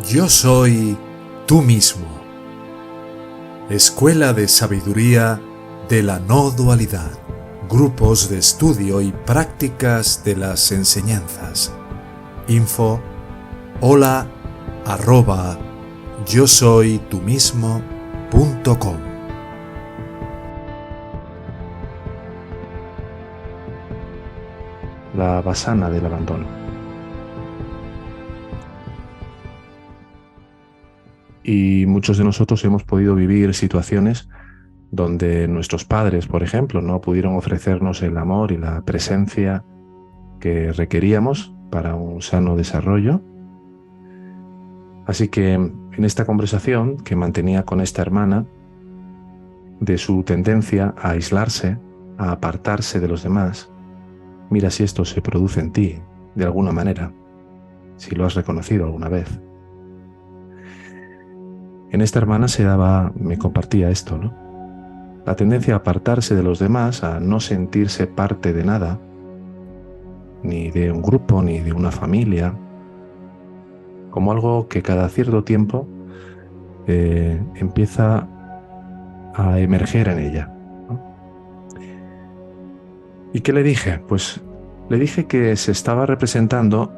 Yo soy tú mismo. Escuela de Sabiduría de la No Dualidad. Grupos de estudio y prácticas de las enseñanzas. Info hola @yo soy tú mismo.com. La basana del abandono. Y muchos de nosotros hemos podido vivir situaciones donde nuestros padres, por ejemplo, no pudieron ofrecernos el amor y la presencia que requeríamos para un sano desarrollo. Así que en esta conversación que mantenía con esta hermana, de su tendencia a aislarse, a apartarse de los demás, mira si esto se produce en ti, de alguna manera, si lo has reconocido alguna vez. En esta hermana me compartía esto, ¿no? La tendencia a apartarse de los demás, a no sentirse parte de nada, ni de un grupo, ni de una familia, como algo que cada cierto tiempo empieza a emerger en ella, ¿no? ¿Y qué le dije? Pues le dije que se estaba representando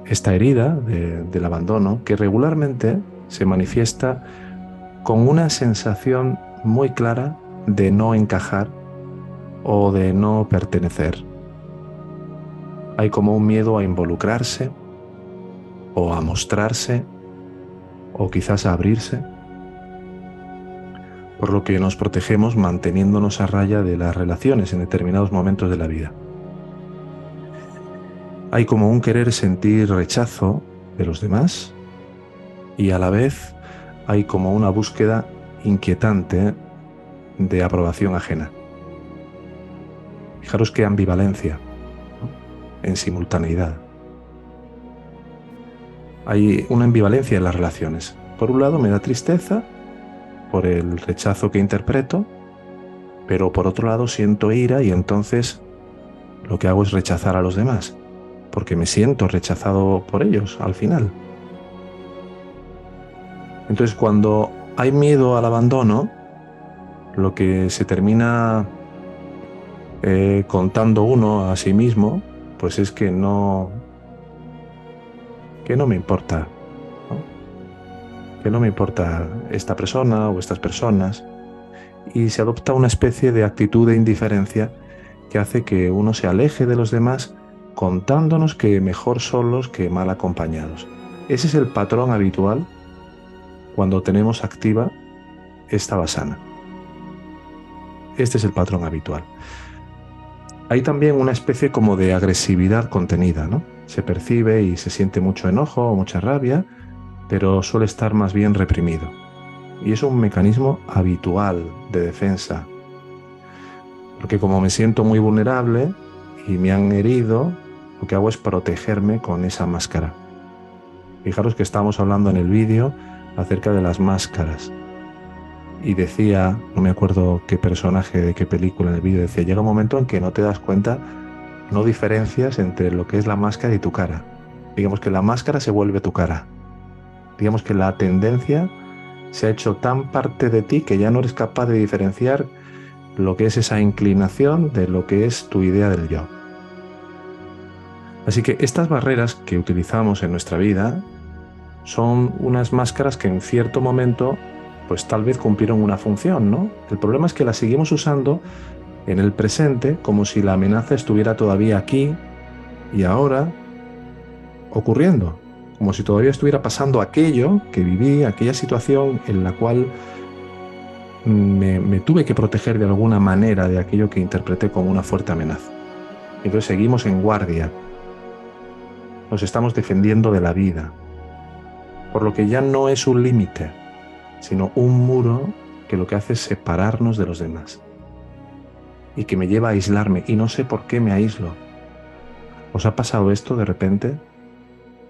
esta herida del abandono, que regularmente se manifiesta con una sensación muy clara de no encajar o de no pertenecer. Hay como un miedo a involucrarse o a mostrarse o quizás a abrirse, por lo que nos protegemos manteniéndonos a raya de las relaciones en determinados momentos de la vida. Hay como un querer sentir rechazo de los demás y a la vez hay como una búsqueda inquietante de aprobación ajena. Fijaros qué ambivalencia, ¿no? En simultaneidad. Hay una ambivalencia en las relaciones. Por un lado me da tristeza por el rechazo que interpreto, pero por otro lado siento ira y entonces lo que hago es rechazar a los demás, porque me siento rechazado por ellos al final. Entonces cuando hay miedo al abandono, lo que se termina contando uno a sí mismo, pues es que no me importa, ¿no? Que no me importa esta persona o estas personas, y se adopta una especie de actitud de indiferencia que hace que uno se aleje de los demás contándonos que mejor solos que mal acompañados. Ese es el patrón habitual cuando tenemos activa esta basana. Este es el patrón habitual. Hay también una especie como de agresividad contenida, ¿no? Se percibe y se siente mucho enojo o mucha rabia, pero suele estar más bien reprimido. Y es un mecanismo habitual de defensa, porque como me siento muy vulnerable y me han herido, lo que hago es protegerme con esa máscara. Fijaros que estábamos hablando en el vídeo acerca de las máscaras. Y decía, no me acuerdo qué personaje de qué película en el vídeo, decía, llega un momento en que no te das cuenta, no diferencias entre lo que es la máscara y tu cara. Digamos que la máscara se vuelve tu cara. Digamos que la tendencia se ha hecho tan parte de ti que ya no eres capaz de diferenciar lo que es esa inclinación de lo que es tu idea del yo. Así que estas barreras que utilizamos en nuestra vida son unas máscaras que en cierto momento pues tal vez cumplieron una función, ¿no? El problema es que las seguimos usando en el presente como si la amenaza estuviera todavía aquí y ahora ocurriendo, como si todavía estuviera pasando aquello que viví, aquella situación en la cual me tuve que proteger de alguna manera de aquello que interpreté como una fuerte amenaza. Entonces seguimos en guardia, nos estamos defendiendo de la vida, por lo que ya no es un límite, sino un muro que lo que hace es separarnos de los demás y que me lleva a aislarme, y no sé por qué me aíslo. ¿Os ha pasado esto de repente?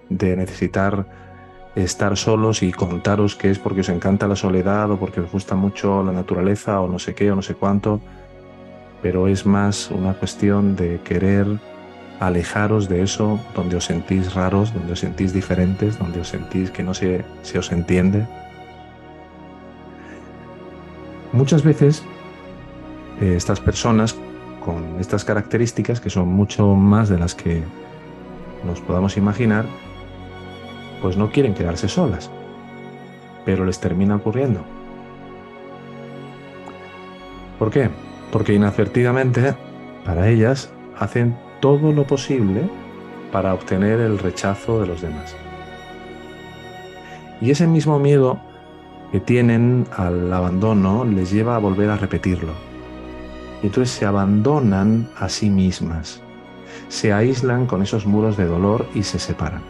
De necesitar estar solos y contaros que es porque os encanta la soledad o porque os gusta mucho la naturaleza o no sé qué o no sé cuánto, pero es más una cuestión de querer alejaros de eso donde os sentís raros, donde os sentís diferentes, donde os sentís que no se os entiende. Muchas veces estas personas con estas características, que son mucho más de las que nos podamos imaginar, pues no quieren quedarse solas, pero les termina ocurriendo. ¿Por qué? Porque inadvertidamente, para ellas, hacen todo lo posible para obtener el rechazo de los demás. Y ese mismo miedo que tienen al abandono les lleva a volver a repetirlo. Y entonces se abandonan a sí mismas, se aíslan con esos muros de dolor y se separan.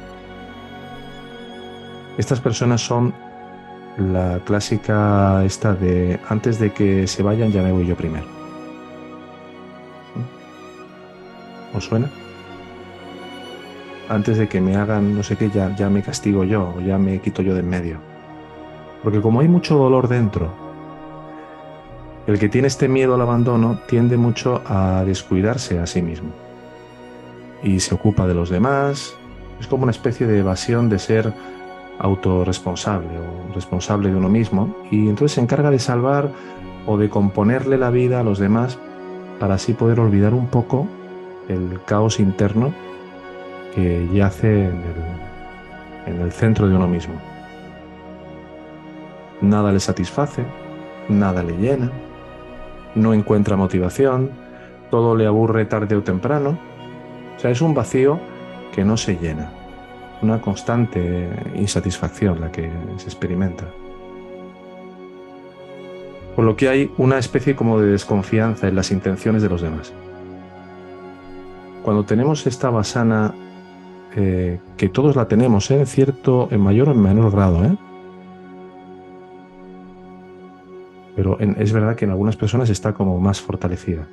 Estas personas son la clásica esta de antes de que se vayan ya me voy yo primero. ¿Os suena? Antes de que me hagan no sé qué, ya me castigo yo o ya me quito yo de en medio. Porque como hay mucho dolor dentro, el que tiene este miedo al abandono tiende mucho a descuidarse a sí mismo. Y se ocupa de los demás. Es como una especie de evasión de ser autorresponsable o responsable de uno mismo. Y entonces se encarga de salvar o de componerle la vida a los demás para así poder olvidar un poco el caos interno que yace en el centro de uno mismo. Nada le satisface, nada le llena, no encuentra motivación, todo le aburre tarde o temprano. O sea, es un vacío que no se llena, una constante insatisfacción la que se experimenta. Por lo que hay una especie como de desconfianza en las intenciones de los demás. Cuando tenemos esta vasana, que todos la tenemos, en mayor o en menor grado, pero es verdad que en algunas personas está como más fortalecida.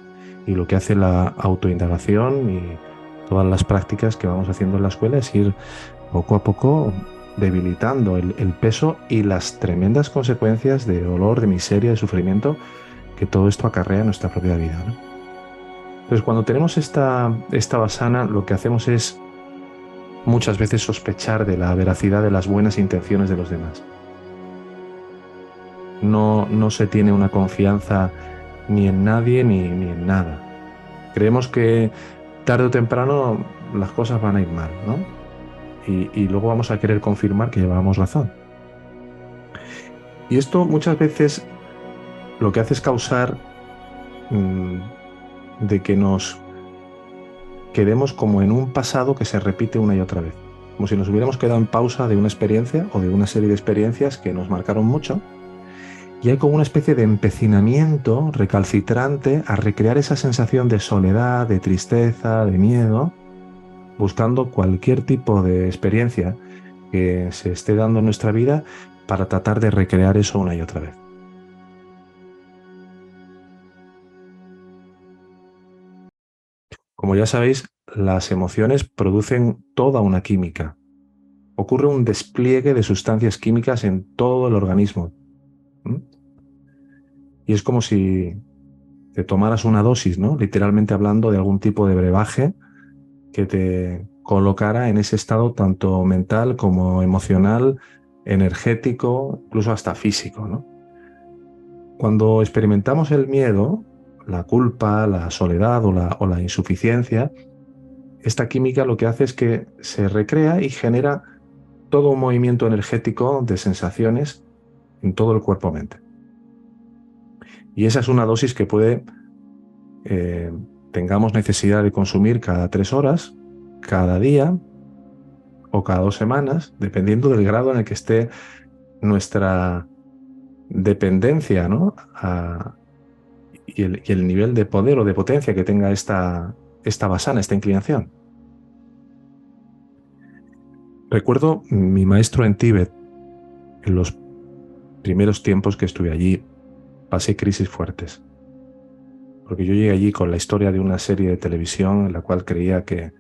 Y lo que hace la autoindagación y todas las prácticas que vamos haciendo en la escuela es ir poco a poco debilitando el peso y las tremendas consecuencias de dolor, de miseria, de sufrimiento que todo esto acarrea en nuestra propia vida, ¿no? Entonces, cuando tenemos esta vasana, lo que hacemos es muchas veces sospechar de la veracidad de las buenas intenciones de los demás. No se tiene una confianza ni en nadie ni en nada. Creemos que tarde o temprano las cosas van a ir mal, ¿no? Y luego vamos a querer confirmar que llevábamos razón. Y esto muchas veces lo que hace es causar de que nos quedemos como en un pasado que se repite una y otra vez. Como si nos hubiéramos quedado en pausa de una experiencia o de una serie de experiencias que nos marcaron mucho. Y hay como una especie de empecinamiento recalcitrante a recrear esa sensación de soledad, de tristeza, de miedo, buscando cualquier tipo de experiencia que se esté dando en nuestra vida para tratar de recrear eso una y otra vez. Como ya sabéis, las emociones producen toda una química. Ocurre un despliegue de sustancias químicas en todo el organismo. Y es como si te tomaras una dosis, ¿no? Literalmente hablando, de algún tipo de brebaje que te colocara en ese estado tanto mental como emocional, energético, incluso hasta físico, ¿no? Cuando experimentamos el miedo, la culpa, la soledad o la insuficiencia, esta química lo que hace es que se recrea y genera todo un movimiento energético de sensaciones en todo el cuerpo-mente. Y esa es una dosis que tengamos necesidad de consumir cada 3 horas, cada día o cada 2 semanas, dependiendo del grado en el que esté nuestra dependencia, ¿no? Y el nivel de poder o de potencia que tenga esta vasana, esta inclinación. Recuerdo mi maestro en Tíbet. En los primeros tiempos que estuve allí, pasé crisis fuertes. Porque yo llegué allí con la historia de una serie de televisión en la cual creía que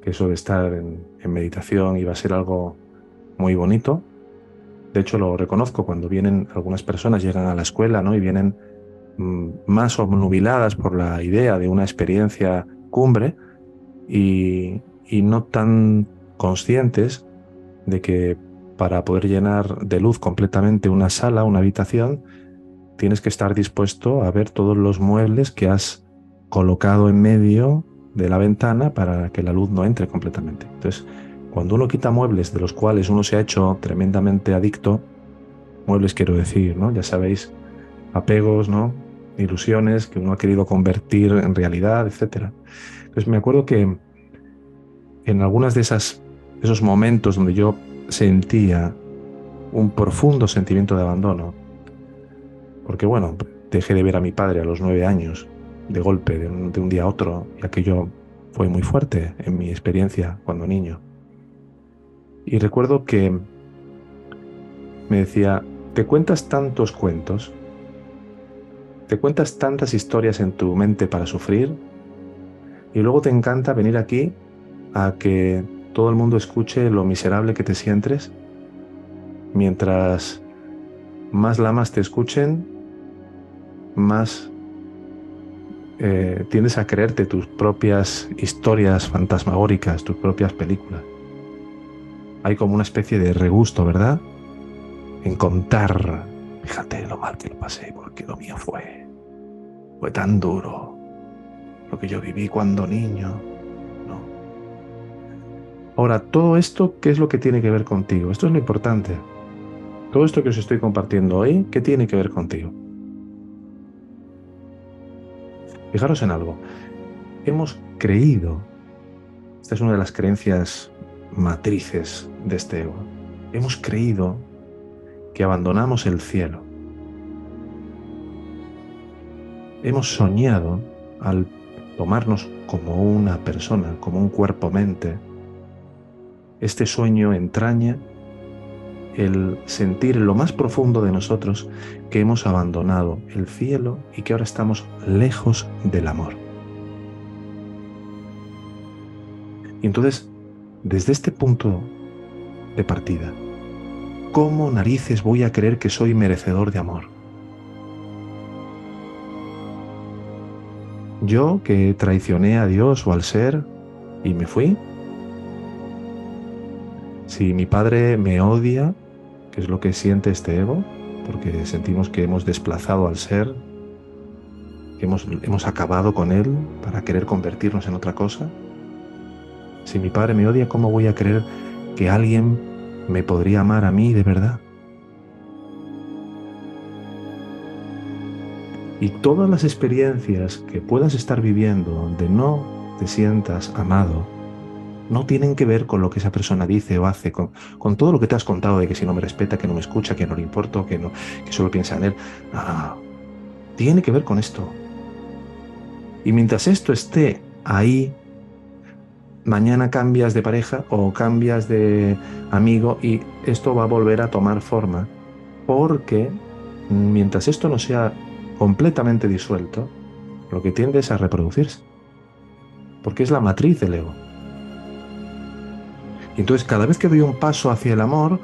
eso de estar en meditación iba a ser algo muy bonito. De hecho, lo reconozco cuando vienen algunas personas, llegan a la escuela, ¿no? Y vienen más obnubiladas por la idea de una experiencia cumbre, y no tan conscientes de que para poder llenar de luz completamente una sala, una habitación, tienes que estar dispuesto a ver todos los muebles que has colocado en medio de la ventana para que la luz no entre completamente. Entonces, cuando uno quita muebles de los cuales uno se ha hecho tremendamente adicto, muebles quiero decir, ¿no? Ya sabéis, apegos, ¿no? Ilusiones que uno ha querido convertir en realidad, etc. Entonces me acuerdo que en algunas de esos momentos donde yo sentía un profundo sentimiento de abandono, porque bueno, dejé de ver a mi padre a los 9 años, de golpe, de un día a otro, y aquello fue muy fuerte en mi experiencia cuando niño. Y recuerdo que me decía, te cuentas tantos cuentos, te cuentas tantas historias en tu mente para sufrir, y luego te encanta venir aquí a que todo el mundo escuche lo miserable que te sientes, mientras más lamas te escuchen, más tiendes a creerte tus propias historias fantasmagóricas, tus propias películas. Hay como una especie de regusto, ¿verdad? En contar, fíjate lo mal que lo pasé, porque lo mío fue tan duro, lo que yo viví cuando niño, ¿no? Ahora, todo esto, ¿qué es lo que tiene que ver contigo? Esto es lo importante. Todo esto que os estoy compartiendo hoy, ¿qué tiene que ver contigo? Fijaros en algo. Hemos creído, esta es una de las creencias matrices de este ego, hemos creído que abandonamos el cielo. Hemos soñado, al tomarnos como una persona, como un cuerpo-mente, este sueño entraña el sentir en lo más profundo de nosotros que hemos abandonado el cielo y que ahora estamos lejos del amor. Y entonces, desde este punto de partida, ¿cómo narices voy a creer que soy merecedor de amor? Yo que traicioné a Dios o al ser y me fui. Si mi padre me odia, ¿qué es lo que siente este ego? Porque sentimos que hemos desplazado al ser, que hemos acabado con él para querer convertirnos en otra cosa. Si mi padre me odia, ¿cómo voy a creer que alguien me podría amar a mí de verdad? Y todas las experiencias que puedas estar viviendo donde no te sientas amado, no tienen que ver con lo que esa persona dice o hace, con todo lo que te has contado de que si no me respeta, que no me escucha, que no le importo, que solo piensa en él. Tiene que ver con esto. Y mientras esto esté ahí, mañana cambias de pareja o cambias de amigo y esto va a volver a tomar forma, porque mientras esto no sea completamente disuelto, lo que tiende es a reproducirse, porque es la matriz del ego. Y entonces cada vez que doy un paso hacia el amor,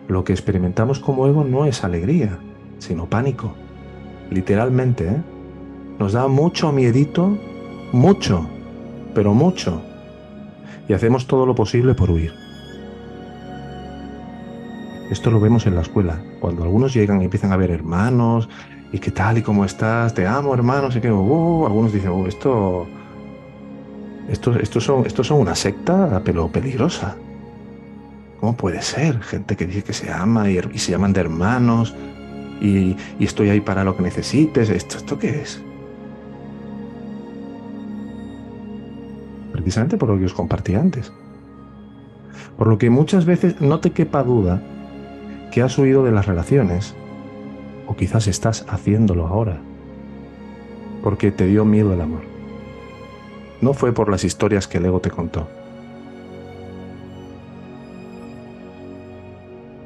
lo que experimentamos como ego no es alegría, sino pánico. Literalmente, ¿eh? Nos da mucho miedito, mucho, pero mucho. Y hacemos todo lo posible por huir. Esto lo vemos en la escuela, cuando algunos llegan y empiezan a ver hermanos, y qué tal y cómo estás, te amo hermano, y que algunos dicen, estos son una secta pero peligrosa. ¿Cómo puede ser? Gente que dice que se ama y se llaman de hermanos y estoy ahí para lo que necesites. ¿Esto qué es? Precisamente por lo que os compartí antes. Por lo que muchas veces no te quepa duda que has huido de las relaciones, o quizás estás haciéndolo ahora, porque te dio miedo el amor. No fue por las historias que el ego te contó,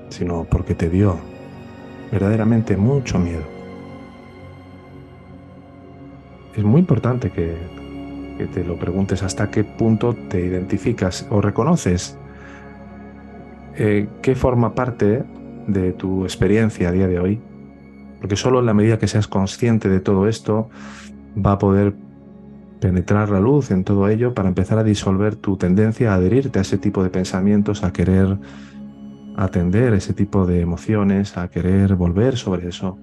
sino porque te dio verdaderamente mucho miedo. Es muy importante que te lo preguntes hasta qué punto te identificas o reconoces qué forma parte de tu experiencia a día de hoy, porque solo en la medida que seas consciente de todo esto va a poder penetrar la luz en todo ello para empezar a disolver tu tendencia a adherirte a ese tipo de pensamientos, a querer atender ese tipo de emociones, a querer volver sobre eso.